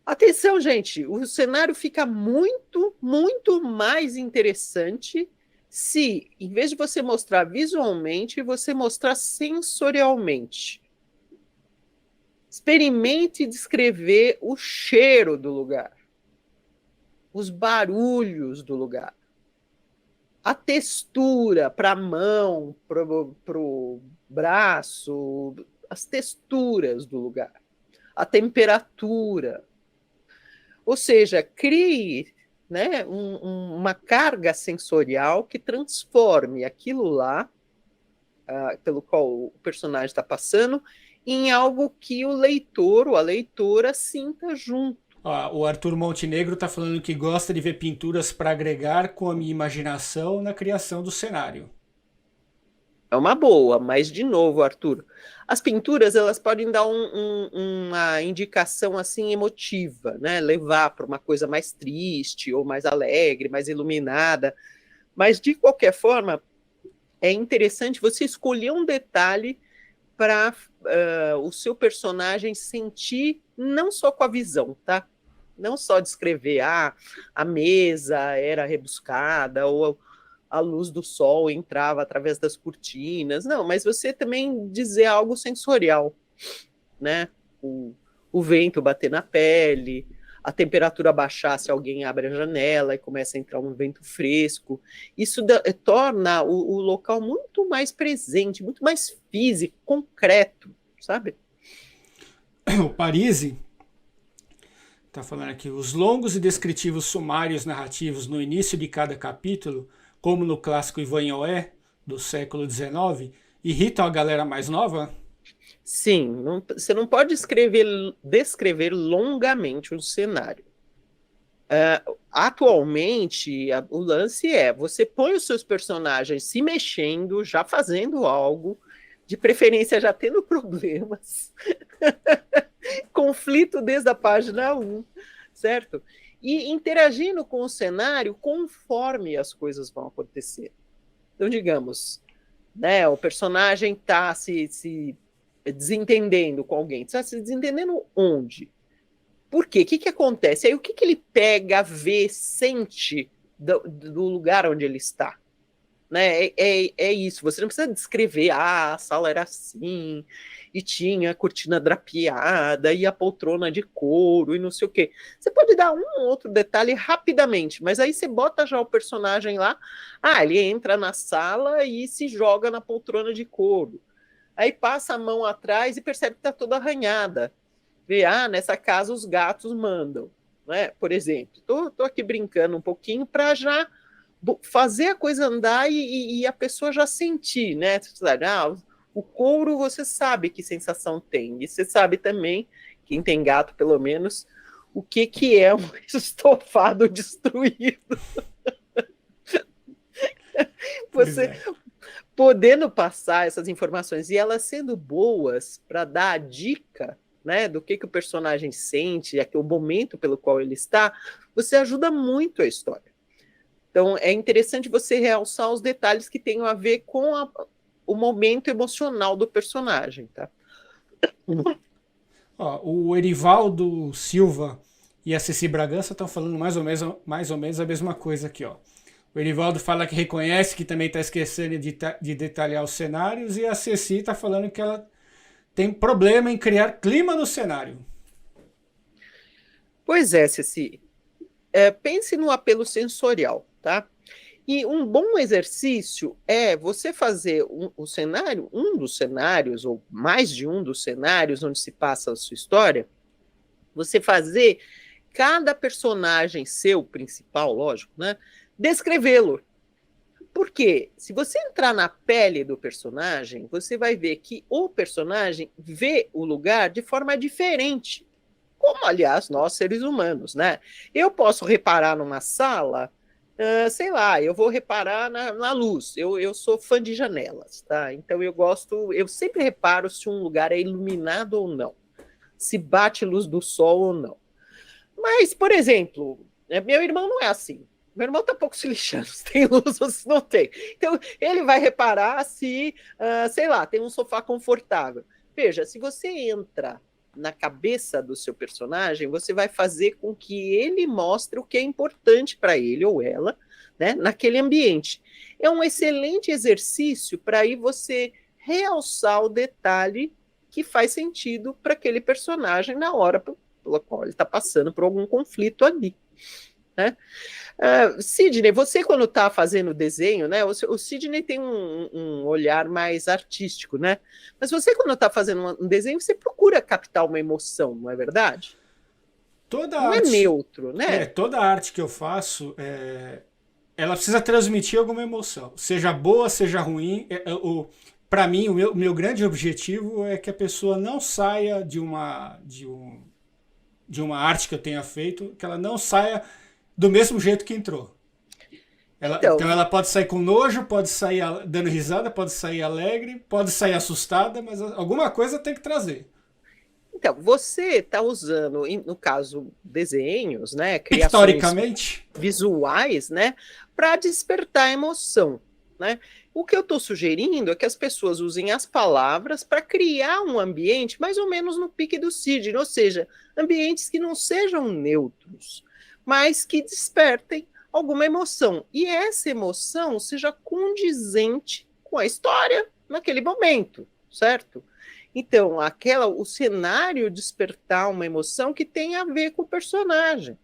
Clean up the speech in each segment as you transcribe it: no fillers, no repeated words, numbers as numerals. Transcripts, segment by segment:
Atenção, gente, o cenário fica muito, muito mais interessante se, em vez de você mostrar visualmente, você mostrar sensorialmente. Experimente descrever o cheiro do lugar, os barulhos do lugar, a textura para a mão, para o braço, as texturas do lugar, a temperatura. Ou seja, crie, né, uma carga sensorial que transforme aquilo lá, pelo qual o personagem está passando, em algo que o leitor ou a leitora sinta junto. Ó, o Arthur Montenegro está falando que gosta de ver pinturas para agregar com a minha imaginação na criação do cenário. É uma boa, mas de novo, Arthur, as pinturas elas podem dar uma indicação assim emotiva, né? Levar para uma coisa mais triste ou mais alegre, mais iluminada. Mas de qualquer forma, é interessante você escolher um detalhe para o seu personagem sentir não só com a visão, tá? Não só descrever, a mesa era rebuscada, ou a luz do sol entrava através das cortinas. Não, mas você também dizer algo sensorial, né? O vento bater na pele, a temperatura baixar se alguém abre a janela e começa a entrar um vento fresco. Isso torna o local muito mais presente, muito mais físico, concreto, sabe? O Parisi está falando aqui, os longos e descritivos sumários narrativos no início de cada capítulo, como no clássico Ivanhoé, do século XIX, irritam a galera mais nova? Sim, você não pode descrever longamente um cenário. Atualmente, o lance é, você põe os seus personagens se mexendo, já fazendo algo, de preferência já tendo problemas, conflito desde a página 1, certo? E interagindo com o cenário conforme as coisas vão acontecer. Então, digamos, né, o personagem está se desentendendo com alguém. Está se desentendendo onde? Por quê? O que acontece? Aí o que ele pega, vê, sente do lugar onde ele está? Né? É isso. Você não precisa descrever, a sala era assim, e tinha a cortina drapeada, e a poltrona de couro, e não sei o quê. Você pode dar um ou outro detalhe rapidamente, mas aí você bota já o personagem lá, ele entra na sala e se joga na poltrona de couro. Aí passa a mão atrás e percebe que está toda arranhada. Vê, nessa casa os gatos mandam, né? Por exemplo. Tô aqui brincando um pouquinho para já fazer a coisa andar e a pessoa já sentir, né? O couro você sabe que sensação tem. E você sabe também, quem tem gato pelo menos, o que é um estofado destruído. Pois Você é. podendo passar essas informações e elas sendo boas para dar a dica, né, do que o personagem sente, o momento pelo qual ele está, você ajuda muito a história. Então, é interessante você realçar os detalhes que tenham a ver com o momento emocional do personagem, tá? Ó, o Erivaldo Silva e a Ceci Bragança estão falando mais ou menos a mesma coisa aqui, ó. O Erivaldo fala que reconhece que também está esquecendo de detalhar os cenários e a Ceci está falando que ela tem problema em criar clima no cenário. Pois é, Ceci. Pense no apelo sensorial, tá? E um bom exercício é você fazer o cenário, um dos cenários, ou mais de um dos cenários onde se passa a sua história, você fazer cada personagem seu, principal, lógico, né? Descrevê-lo. Por quê? Se você entrar na pele do personagem, você vai ver que o personagem vê o lugar de forma diferente. Como, aliás, nós seres humanos, né? Eu posso reparar numa sala, sei lá, eu vou reparar na luz. Eu sou fã de janelas, tá? Então eu sempre reparo se um lugar é iluminado ou não, se bate luz do sol ou não. Mas, por exemplo, meu irmão não é assim. Meu irmão tá pouco se lixando se tem luz ou se não tem. Então, ele vai reparar se, sei lá, tem um sofá confortável. Veja, se você entra na cabeça do seu personagem, você vai fazer com que ele mostre o que é importante para ele ou ela, né, naquele ambiente. É um excelente exercício para aí você realçar o detalhe que faz sentido para aquele personagem na hora pela qual ele está passando por algum conflito ali. Né? Sidney, você quando está fazendo desenho, né? O Sidney tem um olhar mais artístico, né? Mas você quando está fazendo um desenho, você procura captar uma emoção, não é verdade? Toda Não é arte, neutro, né? toda arte que eu faço, ela precisa transmitir alguma emoção, seja boa, seja ruim. Para mim, o meu grande objetivo é que a pessoa não saia de uma arte que eu tenha feito, que ela não saia do mesmo jeito que entrou. Então ela pode sair com nojo, pode sair dando risada, pode sair alegre, pode sair assustada, mas alguma coisa tem que trazer. Então, você está usando, no caso, desenhos, né, criações Historicamente, visuais, né, para despertar emoção, né? O que eu estou sugerindo é que as pessoas usem as palavras para criar um ambiente mais ou menos no pique do Sidney, ou seja, ambientes que não sejam neutros, mas que despertem alguma emoção. E essa emoção seja condizente com a história naquele momento, certo? Então, o cenário despertar uma emoção que tem a ver com o personagem.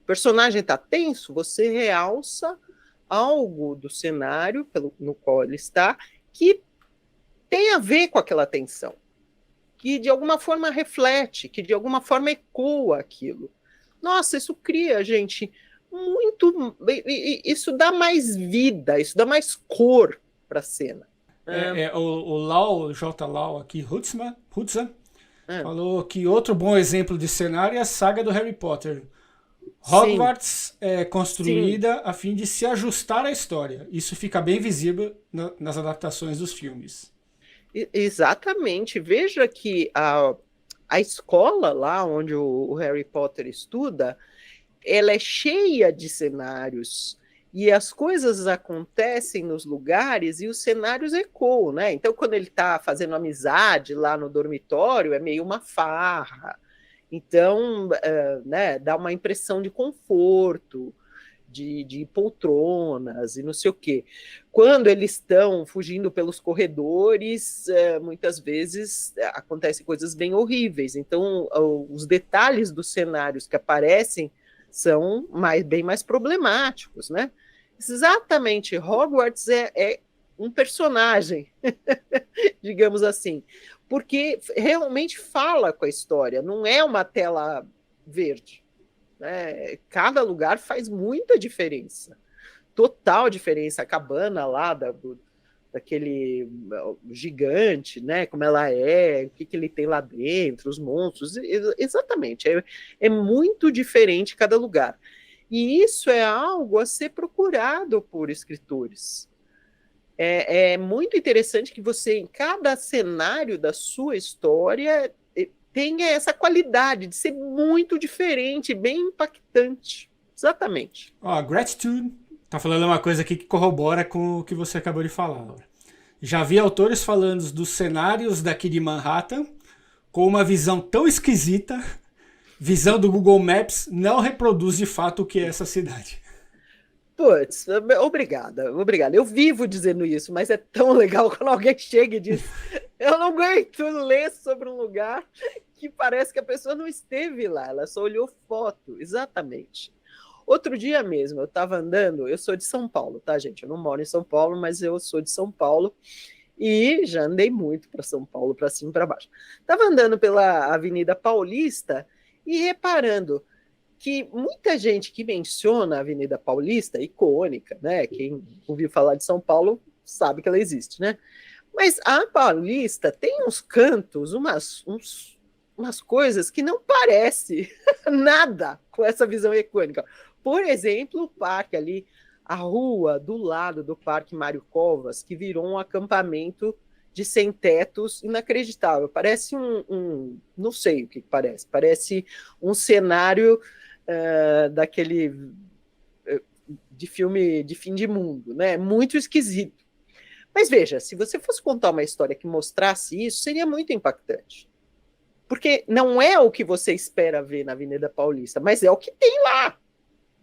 O personagem está tenso, você realça algo do cenário no qual ele está que tem a ver com aquela tensão, que de alguma forma reflete, que de alguma forma ecoa aquilo. Nossa, isso cria, gente, muito. Isso dá mais vida, isso dá mais cor para a cena. o Lau, J. Lau aqui, Hudson, falou que outro bom exemplo de cenário é a saga do Harry Potter. Hogwarts é construída a fim de se ajustar à história. Isso fica bem visível nas adaptações dos filmes. Exatamente. Veja que a escola lá onde o Harry Potter estuda, ela é cheia de cenários e as coisas acontecem nos lugares e os cenários ecoam, né? Então, quando ele está fazendo amizade lá no dormitório, é meio uma farra. Então, né, dá uma impressão de conforto, de poltronas e não sei o quê. Quando eles estão fugindo pelos corredores, muitas vezes acontecem coisas bem horríveis. Então, os detalhes dos cenários que aparecem são bem mais problemáticos, né? Exatamente, Hogwarts é um personagem, digamos assim, porque realmente fala com a história, não é uma tela verde. Né? Cada lugar faz muita diferença, total diferença. A cabana lá daquele gigante, né? Como ela é, o que ele tem lá dentro, os monstros, exatamente. É muito diferente cada lugar. E isso é algo a ser procurado por escritores. É muito interessante que você, em cada cenário da sua história, tenha essa qualidade de ser muito diferente, bem impactante. Exatamente. Gratitude tá falando uma coisa aqui que corrobora com o que você acabou de falar, Laura. Já vi autores falando dos cenários daqui de Manhattan com uma visão tão esquisita, visão do Google Maps não reproduz de fato o que é essa cidade. Putz, obrigada. Eu vivo dizendo isso, mas é tão legal quando alguém chega e diz: eu não aguento ler sobre um lugar que parece que a pessoa não esteve lá, ela só olhou foto. Exatamente. Outro dia mesmo, eu estava andando, eu sou de São Paulo, tá, gente? Eu não moro em São Paulo, mas eu sou de São Paulo e já andei muito para São Paulo, para cima e para baixo. Estava andando pela Avenida Paulista e reparando que muita gente que menciona a Avenida Paulista, icônica, né? Quem ouviu falar de São Paulo sabe que ela existe, né? Mas a Paulista tem uns cantos, umas coisas que não parece nada com essa visão icônica. Por exemplo, o parque ali, a rua do lado do Parque Mário Covas, que virou um acampamento de sem-tetos inacreditável. Parece não sei o que parece. Parece um cenário daquele de filme de fim de mundo, né? Muito esquisito. Mas veja, se você fosse contar uma história que mostrasse isso, seria muito impactante. Porque não é o que você espera ver na Avenida Paulista, mas é o que tem lá.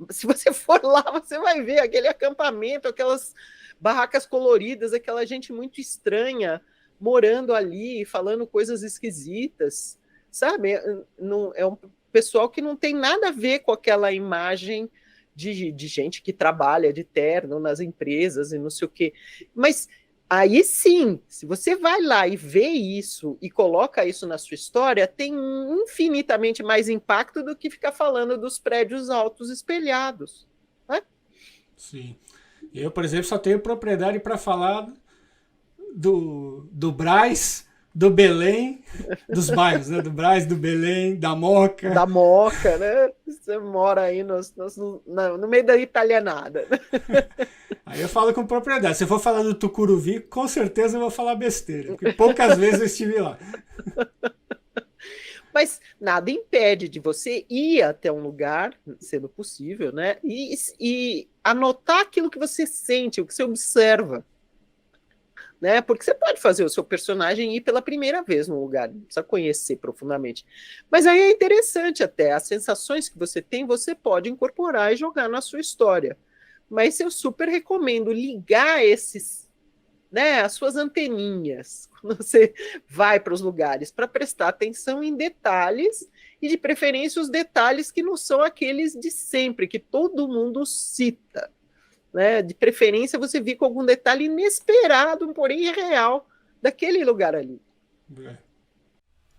Se você for lá, você vai ver aquele acampamento, aquelas barracas coloridas, aquela gente muito estranha morando ali, falando coisas esquisitas, sabe? É um pessoal que não tem nada a ver com aquela imagem de gente que trabalha de terno nas empresas e não sei o quê. Mas aí sim, se você vai lá e vê isso e coloca isso na sua história, tem infinitamente mais impacto do que ficar falando dos prédios altos espelhados. Né? Sim. Eu, por exemplo, só tenho propriedade para falar do Brás, do Belém, dos bairros, né? Do Brás, do Belém, da Moca. Da Moca, né? Você mora aí no meio da italianada. Aí eu falo com propriedade. Se eu for falar do Tucuruvi, com certeza eu vou falar besteira, porque poucas vezes eu estive lá. Mas nada impede de você ir até um lugar, sendo possível, né? E anotar aquilo que você sente, o que você observa. Né? Porque você pode fazer o seu personagem ir pela primeira vez num lugar, não precisa conhecer profundamente. Mas aí é interessante até, as sensações que você tem, você pode incorporar e jogar na sua história. Mas eu super recomendo ligar esses, né, as suas anteninhas, quando você vai para os lugares, para prestar atenção em detalhes, e de preferência os detalhes que não são aqueles de sempre, que todo mundo cita. Né? De preferência você vir com algum detalhe inesperado, porém real, daquele lugar ali.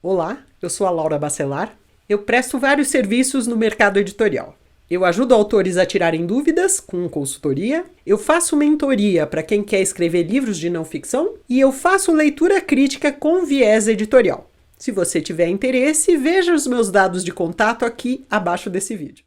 Olá, eu sou a Laura Bacelar. Eu presto vários serviços no mercado editorial. Eu ajudo autores a tirarem dúvidas com consultoria, eu faço mentoria para quem quer escrever livros de não ficção e eu faço leitura crítica com viés editorial. Se você tiver interesse, veja os meus dados de contato aqui abaixo desse vídeo.